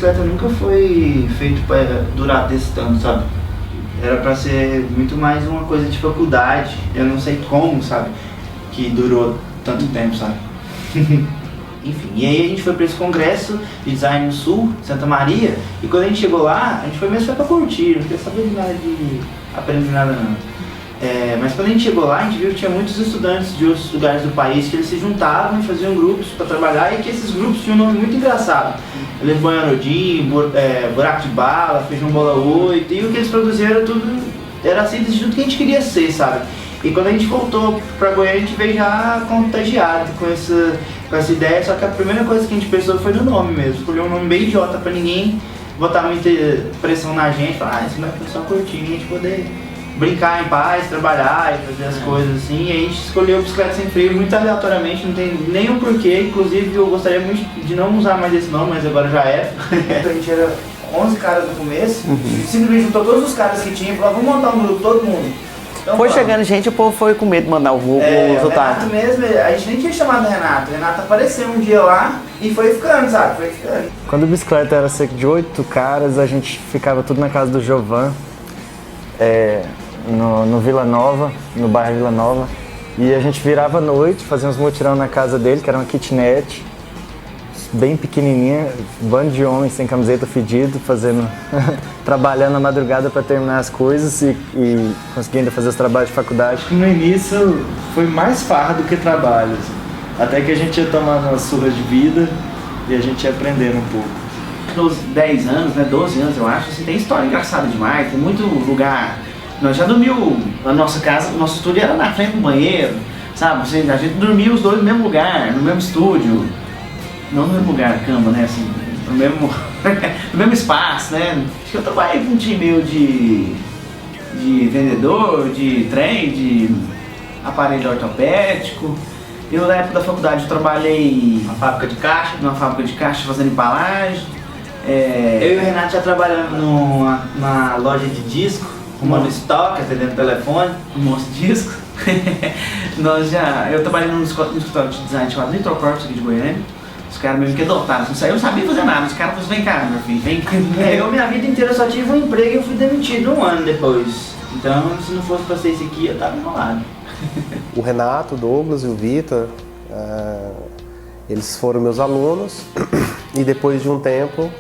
bicicleta nunca foi feito para durar testando, sabe? Era pra ser muito mais uma coisa de faculdade, eu não sei como, sabe? Que durou tanto tempo, sabe? Enfim, e aí a gente foi para esse congresso de design no Sul, Santa Maria, e quando a gente chegou lá, a gente foi mesmo só pra curtir, não queria saber de nada de aprender nada não. Mas quando a gente chegou lá, a gente viu que tinha muitos estudantes de outros lugares do país que eles se juntavam e faziam grupos para trabalhar, e que esses grupos tinham um nome muito engraçado. Eles Boianodim, Buraco de Bala, Feijão Bola 8, e o que eles produziam era tudo, era assim de tudo que a gente queria ser, sabe? E quando a gente voltou pra Goiânia, a gente veio já contagiado com essa ideia, só que a primeira coisa que a gente pensou foi no nome mesmo. Escolheu um nome bem idiota pra ninguém botar muita pressão na gente, falar, isso vai só curtir, a gente poder brincar em paz, trabalhar e fazer as coisas assim. E a gente escolheu Bicicleta Sem Freio muito aleatoriamente, não tem nenhum porquê, inclusive eu gostaria muito de não usar mais esse nome, mas agora já é. A gente era 11 caras no começo, simplesmente juntou todos os caras que tinha e falou, vamos montar um grupo, todo mundo. Então, foi chegando gente, o povo foi com medo de mandar o resultado. O Renato mesmo, a gente nem tinha chamado o Renato apareceu um dia lá e foi ficando, sabe? Foi ficando. Quando a bicicleta era cerca de 8 caras, a gente ficava tudo na casa do Jovan, no Vila Nova, no bairro Vila Nova. E a gente virava à noite, fazia uns mutirão na casa dele, que era uma kitnet, bem pequenininha, bando de homens sem camiseta fedido, trabalhando na madrugada para terminar as coisas e conseguindo fazer os trabalhos de faculdade. Acho que no início foi mais farra do que trabalho, assim. Até que a gente ia tomando umas surras de vida e a gente ia aprendendo um pouco. Nos 10 anos, né, 12 anos eu acho, assim, tem história engraçada demais, tem muito lugar. Nós já dormiu na nossa casa, o nosso estúdio era na frente do banheiro, sabe? A gente dormia os dois no mesmo lugar, no mesmo estúdio. Não no mesmo lugar, cama, né, assim, no mesmo espaço, né. Acho que eu trabalhei com um time meu de vendedor, de trem, de aparelho ortopédico. Eu, na época da faculdade, eu trabalhei numa fábrica de caixa fazendo embalagem. Eu e o Renato já trabalhamos numa loja de disco, arrumando estoque, atendendo telefone, um monte de disco. Eu trabalhei num escritório de design chamado Nitrocorps aqui de Goiânia. Os caras mesmo que adotaram, eu não sabia fazer nada, os caras falaram, vem cá, meu filho, vem cá. Eu minha vida inteira só tive um emprego e eu fui demitido um ano depois. Então, se não fosse pra ser esse aqui, eu tava enrolado. O Renato, o Douglas e o Vitor, eles foram meus alunos e depois de um tempo,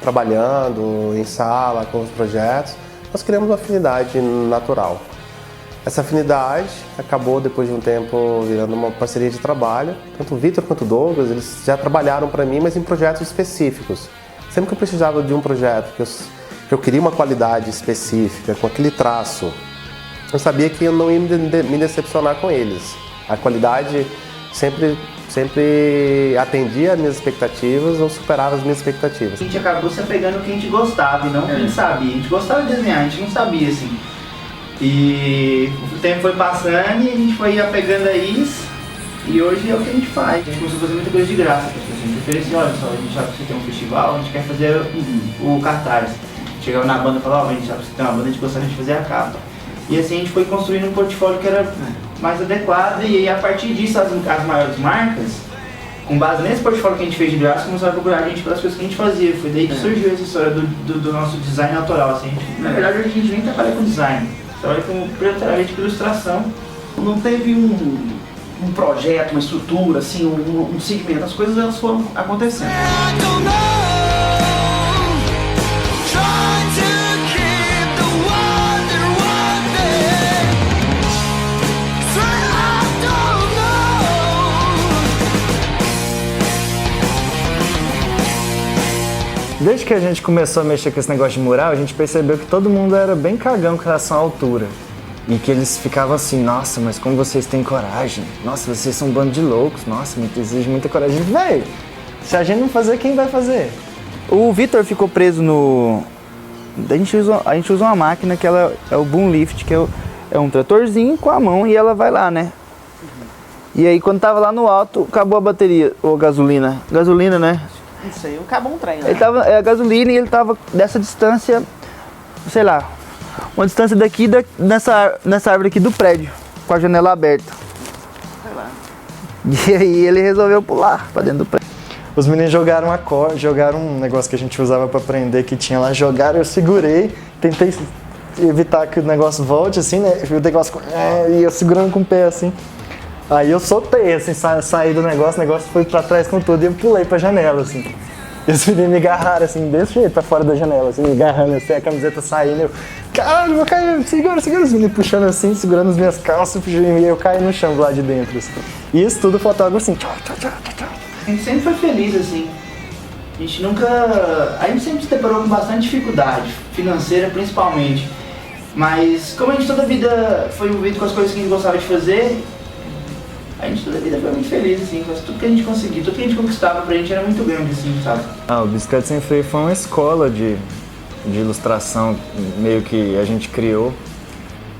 trabalhando em sala, com os projetos, nós criamos uma afinidade natural. Essa afinidade acabou, depois de um tempo, virando uma parceria de trabalho. Tanto o Vitor quanto o Douglas, eles já trabalharam para mim, mas em projetos específicos. Sempre que eu precisava de um projeto, que eu queria uma qualidade específica, com aquele traço, eu sabia que eu não ia me decepcionar com eles. A qualidade sempre atendia as minhas expectativas ou superava as minhas expectativas. A gente acabou se apegando no que a gente gostava e não o que a gente sabia. A gente gostava de desenhar, a gente não sabia assim. E o tempo foi passando e a gente foi apegando a isso e hoje é o que a gente faz. A gente começou a fazer muita coisa de graça. A gente oferecia, olha só, a gente sabe que você tem um festival, a gente quer fazer o cartaz. Chegava na banda e falava, a gente sabe que você tem uma banda, a gente gostaria de fazer a capa. E assim a gente foi construindo um portfólio que era mais adequado e aí, a partir disso as maiores marcas, com base nesse portfólio que a gente fez de graça, começaram a procurar a gente pelas coisas que a gente fazia. Foi daí que surgiu essa história do nosso design autoral. Assim, na verdade hoje a gente nem trabalha com design. Trabalha prioritariamente com ilustração. Não teve um projeto, uma estrutura, assim, um segmento. As coisas elas foram acontecendo. Desde que a gente começou a mexer com esse negócio de mural, a gente percebeu que todo mundo era bem cagão com relação à altura. E que eles ficavam assim, nossa, mas como vocês têm coragem? Nossa, vocês são um bando de loucos. Nossa, me exige muita coragem. Véi, se a gente não fazer, quem vai fazer? O Vitor ficou preso no... A gente usa uma máquina que ela é o boom lift, que é um tratorzinho com a mão e ela vai lá, né? E aí quando tava lá no alto, acabou a bateria, ou gasolina. Gasolina, né? Isso aí, acabou um trem, né? Ele tava, a gasolina e ele tava dessa distância, sei lá, uma distância daqui, nessa árvore aqui do prédio, com a janela aberta. Sei lá. E aí ele resolveu pular pra dentro do prédio. Os meninos jogaram a corda, jogaram um negócio que a gente usava pra prender, que tinha lá, jogaram, eu segurei, tentei evitar que o negócio volte, assim, né? O negócio, e eu segurando com o pé, assim. Aí eu soltei, assim, saí do negócio, o negócio foi pra trás com tudo e eu pulei pra janela, assim. E os meninos me agarraram, assim, desse jeito, pra fora da janela, assim, me agarrando, assim, a camiseta saindo, eu, caralho, vou cair, segura, os meninos puxando assim, segurando as minhas calças, e eu caí no chão lá de dentro, assim. E isso tudo o fotógrafo, assim, tchau. A gente sempre foi feliz, assim. A gente sempre se deparou com bastante dificuldade, financeira principalmente. Mas como a gente toda a vida foi envolvido com as coisas que a gente gostava de fazer, a gente toda a vida foi muito feliz, assim, tudo que a gente conseguia, tudo que a gente conquistava pra gente era muito grande, assim, sabe? O Bicicleta Sem Freio foi uma escola de ilustração, meio que a gente criou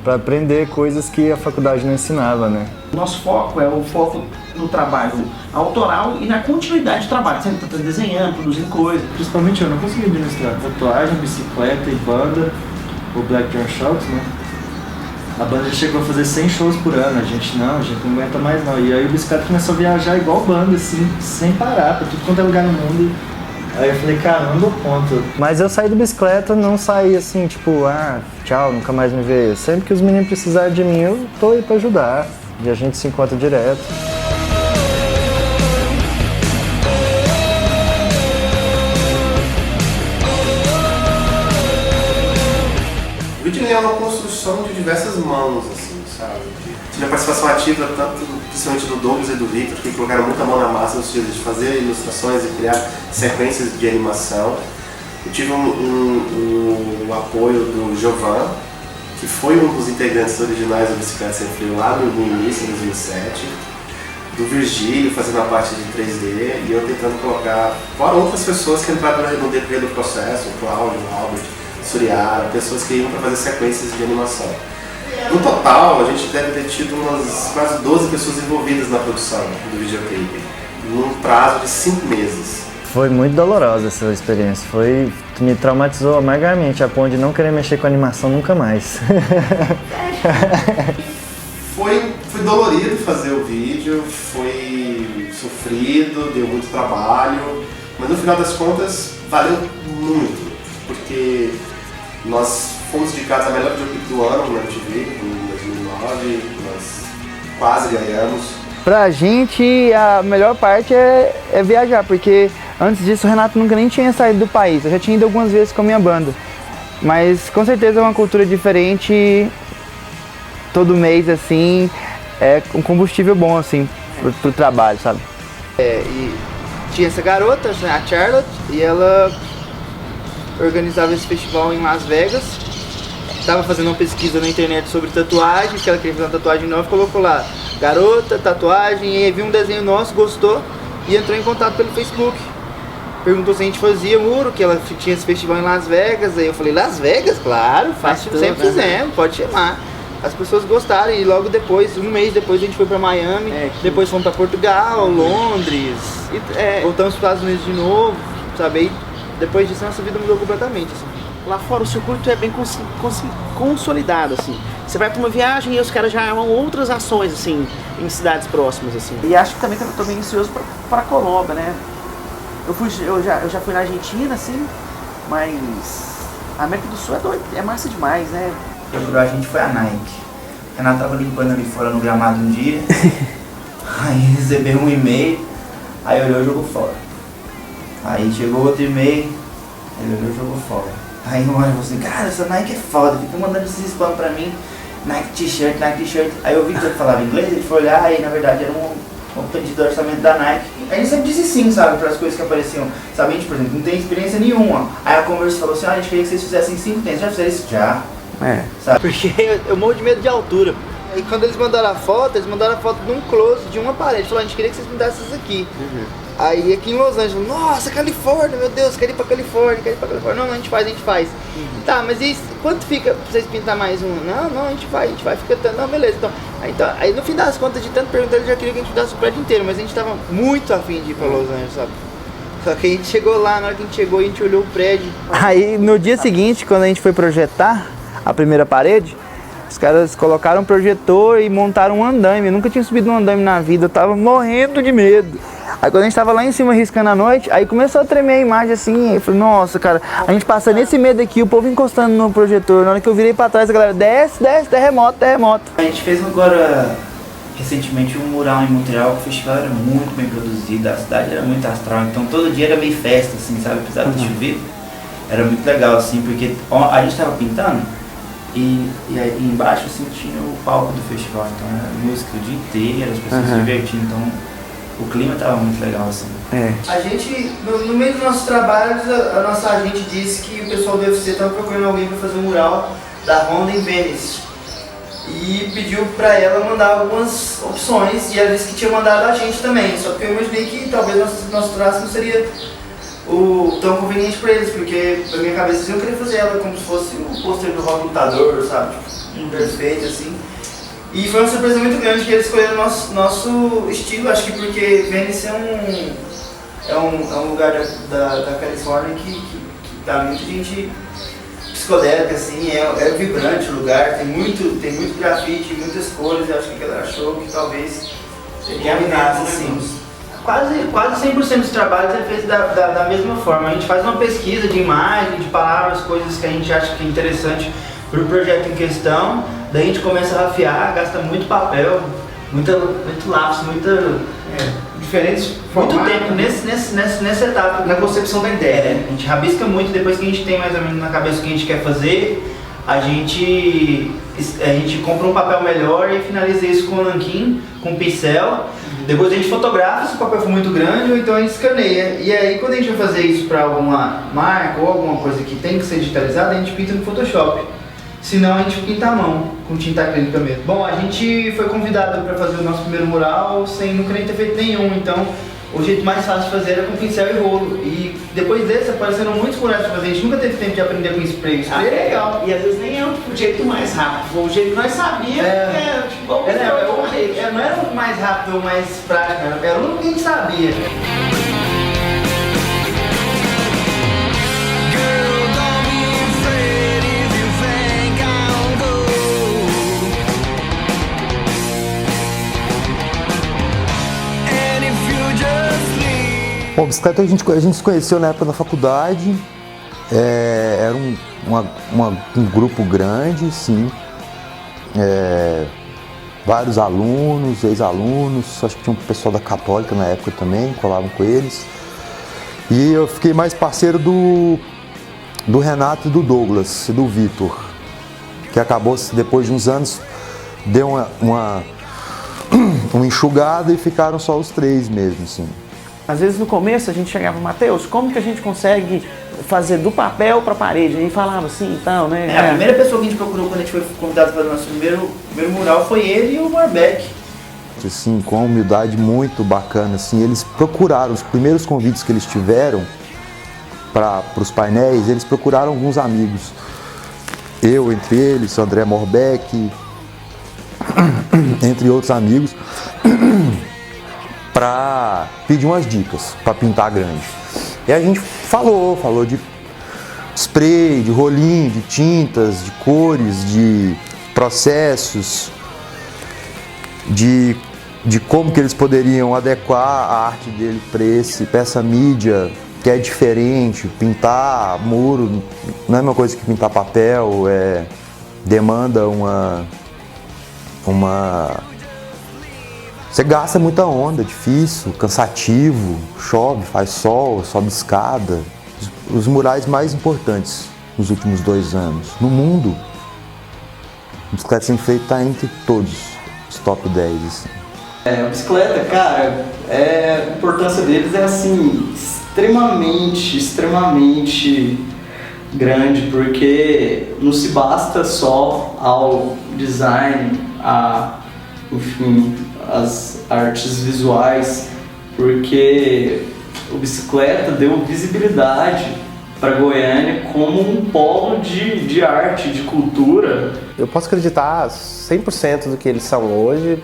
para aprender coisas que a faculdade não ensinava, né? Nosso foco é o foco no trabalho autoral e na continuidade do trabalho. Você está desenhando, produzindo coisas. Principalmente eu não consegui administrar tatuagem, bicicleta e banda, o Black John Shots, né? A banda chegou a fazer 100 shows por ano, a gente não aguenta mais não. E aí o bicicleta começou a viajar igual banda, assim, sem parar, pra tudo quanto é lugar no mundo. Aí eu falei, cara, não dou conta. Mas eu saí do bicicleta, não saí assim, tipo, tchau, nunca mais me vê. Sempre que os meninos precisarem de mim, eu tô aí pra ajudar. E a gente se encontra direto. O vídeo é uma construção de diversas mãos, assim, sabe? Tive a participação ativa tanto, principalmente do Douglas e do Victor, que colocaram muita mão na massa no sentido de fazer ilustrações e criar sequências de animação. Eu tive um apoio do Giovan, que foi um dos integrantes originais do Bicicleta Sem Freio lá no início, em 2007. Do Virgílio fazendo a parte de 3D e eu tentando colocar, fora outras pessoas que entraram no decorrer do processo, o Cláudio, o Albert, Suriara, pessoas que iam para fazer sequências de animação. No total, a gente deve ter tido umas quase 12 pessoas envolvidas na produção do videoclipe, num prazo de 5 meses. Foi muito dolorosa essa experiência, me traumatizou amargamente, a ponto de não querer mexer com animação nunca mais. Foi dolorido fazer o vídeo, foi sofrido, deu muito trabalho, mas no final das contas valeu muito, porque nós fomos indicados a melhor videoclipe do ano na MTV, em 2009, nós quase ganhamos. Pra gente, a melhor parte é viajar, porque antes disso o Renato nunca nem tinha saído do país. Eu já tinha ido algumas vezes com a minha banda, mas com certeza é uma cultura diferente. Todo mês, assim, é um combustível bom, assim, pro trabalho, sabe? E tinha essa garota, a Charlotte, e ela organizava esse festival em Las Vegas. Tava fazendo uma pesquisa na internet sobre tatuagem, que ela queria fazer uma tatuagem nova, colocou lá, garota, tatuagem, e aí viu um desenho nosso, gostou, e entrou em contato pelo Facebook. Perguntou se a gente fazia muro, que ela tinha esse festival em Las Vegas, aí eu falei, Las Vegas? Claro, sempre fizemos, pode chamar. As pessoas gostaram e logo depois, um mês depois a gente foi pra Miami, depois fomos pra Portugal, Londres, voltamos para os Estados Unidos de novo, sabe? E depois disso nossa vida mudou completamente, assim. Lá fora o circuito é bem consolidado, assim. Você vai pra uma viagem e os caras já armam outras ações, assim, em cidades próximas, assim. E acho que também tô bem ansioso pra Colômbia, né? Eu já fui na Argentina, assim, mas a América do Sul é doido, é massa demais, né? Procurou a gente foi a Nike. O Renato tava limpando ali fora no gramado um dia, aí recebeu um e-mail, aí olhou e jogou fora. Aí chegou outro e-mail, ele olhou e jogou fora. Aí uma hora eu falei assim, cara, essa Nike é foda, fica mandando esses spam pra mim, Nike t-shirt. Aí eu vi que ele falava inglês, ele foi olhar e na verdade era um pedido de orçamento da Nike. A gente sempre disse sim, sabe, para as coisas que apareciam. Sabe, a gente, por exemplo, não tem experiência nenhuma. Aí a Converse falou assim, a gente queria que vocês fizessem 5 tênis, já fizeram isso? Já. Sabe? Porque eu morro de medo de altura. E quando eles mandaram a foto de um close de uma parede. Falaram, a gente queria que vocês me dessem isso aqui. Aí aqui em Los Angeles, nossa, Califórnia, meu Deus, quero ir pra Califórnia. Não, a gente faz. Tá, mas e quanto fica pra vocês pintar mais um? Não, a gente vai ficar tanto. Não, beleza, então. Aí no fim das contas, de tanto perguntar, ele já queria que a gente desse o prédio inteiro, mas a gente tava muito afim de ir pra Los Angeles, sabe? Só que a gente chegou lá, na hora que a gente chegou, a gente olhou o prédio. Aí no dia seguinte, quando a gente foi projetar a primeira parede, os caras colocaram um projetor e montaram um andaime. Eu nunca tinha subido um andaime na vida, eu tava morrendo de medo. Aí quando a gente tava lá em cima riscando à noite, aí começou a tremer a imagem assim, aí eu falei, nossa, cara, a gente passa nesse medo aqui, o povo encostando no projetor, na hora que eu virei pra trás, a galera, desce, desce, terremoto, terremoto. A gente fez agora, recentemente, um mural em Montreal, que o festival era muito bem produzido, a cidade era muito astral, então todo dia era meio festa, assim, sabe, apesar de chover. Era muito legal, assim, porque a gente tava pintando e aí embaixo, assim, tinha o palco do festival, então era música o dia inteiro, as pessoas se divertindo, então o clima tava muito legal, assim. A gente, no meio dos nossos trabalhos, a nossa agente disse que o pessoal do UFC estava procurando alguém para fazer um mural da Honda em Venice. E pediu para ela mandar algumas opções, e ela disse que tinha mandado a gente também, só que eu imaginei que talvez nosso traço não seria tão conveniente para eles, porque na minha cabeça eu queria fazer ela como se fosse o pôster do Rock Lutador, sabe? Perfeito, assim. E foi uma surpresa muito grande que eles escolheram nosso estilo, acho que porque Venice é um lugar da Califórnia que dá muita gente psicodélica, assim, é vibrante o lugar, tem muito grafite, muitas cores, eu acho que a galera achou que talvez combinasse, assim. Quase 100% dos trabalhos é feito da mesma forma. A gente faz uma pesquisa de imagem, de palavras, coisas que a gente acha que é interessante para o projeto em questão. Daí a gente começa a rafiar, gasta muito papel, muito lápis, diferentes muito tempo nessa etapa. Na concepção da ideia, né? A gente rabisca muito, depois que a gente tem mais ou menos na cabeça o que a gente quer fazer, a gente compra um papel melhor e finaliza isso com nanquim, com pincel. Depois a gente fotografa se o papel for muito grande, ou então a gente escaneia. E aí quando a gente vai fazer isso para alguma marca ou alguma coisa que tem que ser digitalizada, a gente pinta no Photoshop. Senão a gente pinta à mão, com tinta acrílica mesmo. Bom, a gente foi convidado para fazer o nosso primeiro mural sem nunca nem ter feito nenhum, então o jeito mais fácil de fazer era com pincel e rolo. E depois desse apareceram muitos murais para fazer, a gente nunca teve tempo de aprender com spray. Spray é legal. E às vezes nem é o jeito mais rápido, foi o jeito que nós sabíamos, não era o mais rápido ou mais prático, era o que a gente sabia. Bom, bicicleta a gente se conheceu na época da faculdade, era um grupo grande, sim, vários alunos, ex-alunos, acho que tinha um pessoal da Católica na época também, colavam com eles. E eu fiquei mais parceiro do Renato e do Douglas, e do Vitor, que acabou, depois de uns anos, deu uma enxugada e ficaram só os três mesmo, assim. Às vezes no começo a gente chegava, Matheus, como que a gente consegue fazer do papel para a parede? A gente falava assim e tal, né? A primeira pessoa que a gente procurou quando a gente foi convidado para fazer o nosso primeiro mural foi ele e o Marbeck. Assim, com uma humildade muito bacana, assim, eles procuraram, os primeiros convites que eles tiveram para os painéis, eles procuraram alguns amigos. Eu, entre eles, André Morbeck, entre outros amigos, para pedir umas dicas para pintar grande. E a gente falou de spray, de rolinho, de tintas, de cores, de processos, de como que eles poderiam adequar a arte dele para essa mídia que é diferente. Pintar muro não é a mesma coisa que pintar papel, demanda você gasta muita onda, difícil, cansativo, chove, faz sol, sobe escada. Os murais mais importantes nos últimos 2 anos no mundo, a bicicleta sem freio está entre todos os top 10. Assim. A bicicleta, cara, a importância deles é assim, extremamente grande, porque não se basta só ao design, enfim, as artes visuais, porque o bicicleta deu visibilidade para Goiânia como um polo de arte, de cultura. Eu posso acreditar 100% do que eles são hoje,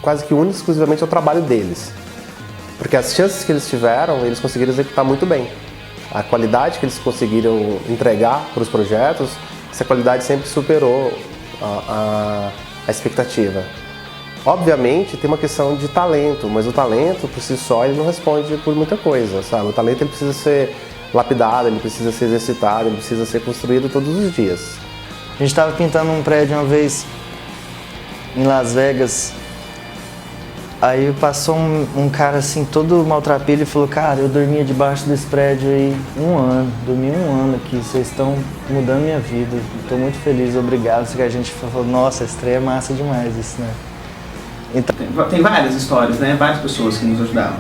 quase que único e exclusivamente ao trabalho deles. Porque as chances que eles tiveram, eles conseguiram executar muito bem. A qualidade que eles conseguiram entregar para os projetos, essa qualidade sempre superou a expectativa. Obviamente tem uma questão de talento, mas o talento por si só ele não responde por muita coisa, sabe? O talento ele precisa ser lapidado, ele precisa ser exercitado, ele precisa ser construído todos os dias. A gente estava pintando um prédio uma vez em Las Vegas, aí passou um cara assim todo maltrapilho e falou: cara, eu dormia debaixo desse prédio aí dormi um ano aqui, vocês estão mudando minha vida, estou muito feliz, obrigado. A gente falou: nossa, esse trem é massa demais isso, né? Então, tem várias histórias, né? Várias pessoas que nos ajudaram.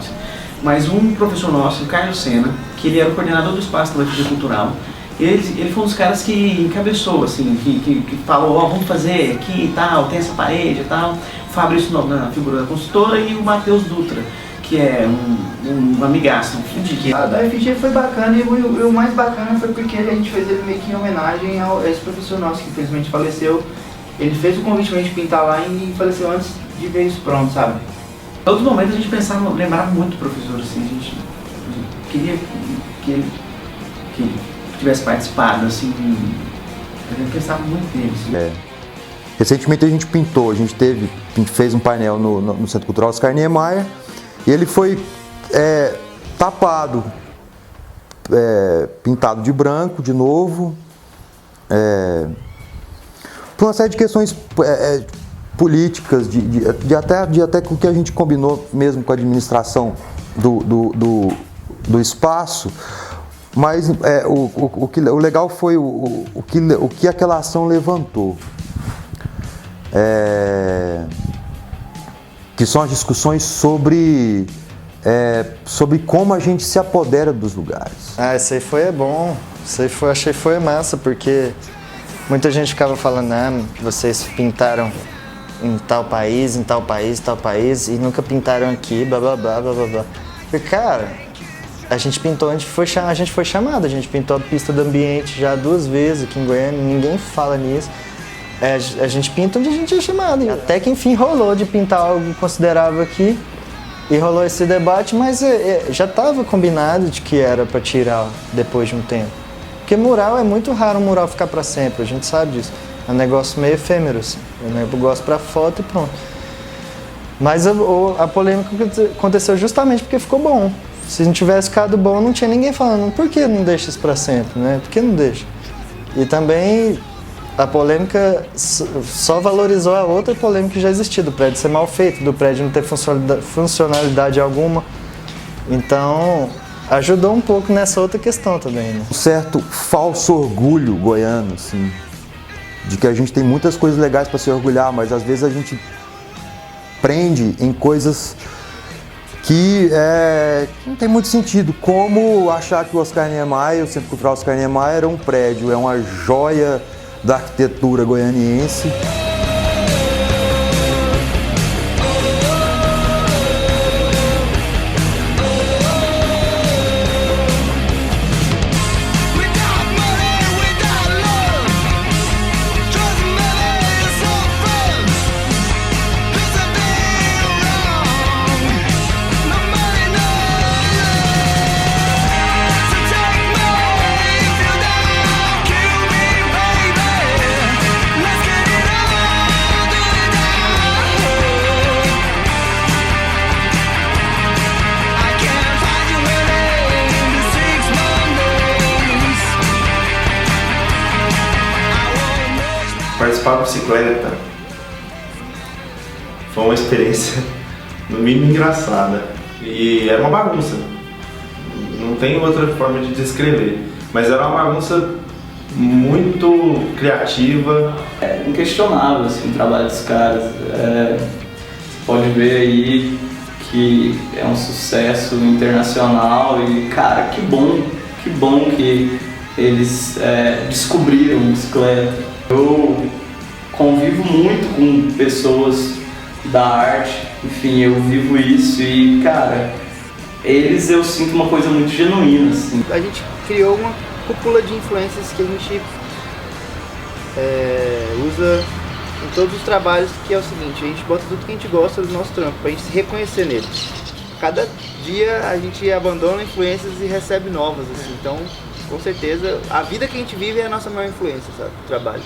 Mas um professor nosso, o Carlos Sena, que ele era o coordenador do espaço da UFG Cultural, ele foi um dos caras que encabeçou, assim, que falou: ó, vamos fazer aqui e tal, tem essa parede e tal. O Fabrício Nobre, na figura da consultora, e o Matheus Dutra, que é um amigaço, um fudido. A da FG foi bacana, e o mais bacana foi porque a gente fez ele meio que em homenagem a esse professor nosso que infelizmente faleceu. Ele fez o convite pra gente pintar lá e faleceu antes de ver isso pronto, sabe? Em outros momentos a gente pensava, lembrava muito do professor, assim, a gente queria que ele tivesse participado, assim, a gente pensava muito nele. Assim. Recentemente a gente fez um painel no Centro Cultural Oscar Niemeyer e ele foi tapado, pintado de branco de novo, por uma série de questões políticas, de até com o que a gente combinou mesmo com a administração do espaço, mas o legal foi o que aquela ação levantou. Que são as discussões sobre como a gente se apodera dos lugares. Isso aí foi bom, achei que foi massa, porque muita gente ficava falando que vocês pintaram em tal país, e nunca pintaram aqui, blá blá blá blá blá. Porque, cara, a gente foi chamado, a gente pintou a pista do ambiente já 2 vezes aqui em Goiânia, ninguém fala nisso. A gente pinta onde a gente é chamado. Até que enfim rolou de pintar algo considerável aqui, e rolou esse debate, mas já estava combinado de que era para tirar depois de um tempo. Porque mural é muito raro um mural ficar para sempre, a gente sabe disso. É um negócio meio efêmero, assim. Eu gosto para foto e pronto. Mas a polêmica aconteceu justamente porque ficou bom. Se não tivesse ficado bom, não tinha ninguém falando: por que não deixa isso para sempre, né? Por que não deixa? E também a polêmica só valorizou a outra polêmica que já existia, do prédio ser mal feito, do prédio não ter funcionalidade alguma. Então, ajudou um pouco nessa outra questão também, né? Um certo falso orgulho goiano, assim, de que a gente tem muitas coisas legais para se orgulhar, mas às vezes a gente prende em coisas que não tem muito sentido, como achar que o Oscar Niemeyer, o Centro Cultural Oscar Niemeyer, é um prédio, é uma joia da arquitetura goianiense. Participar da bicicleta foi uma experiência no mínimo engraçada e era uma bagunça, não tem outra forma de descrever, mas era uma bagunça muito criativa. É inquestionável assim, o trabalho dos caras, você pode ver aí que é um sucesso internacional e, cara, que bom que eles descobriram bicicleta. Eu convivo muito com pessoas da arte, enfim, eu vivo isso e, cara, eu sinto uma coisa muito genuína, assim. A gente criou uma cúpula de influências que a gente usa em todos os trabalhos, que é o seguinte: a gente bota tudo que a gente gosta do nosso trampo, pra gente se reconhecer nele. Cada dia a gente abandona influências e recebe novas, assim, então com certeza a vida que a gente vive é a nossa maior influência, sabe, do trabalho.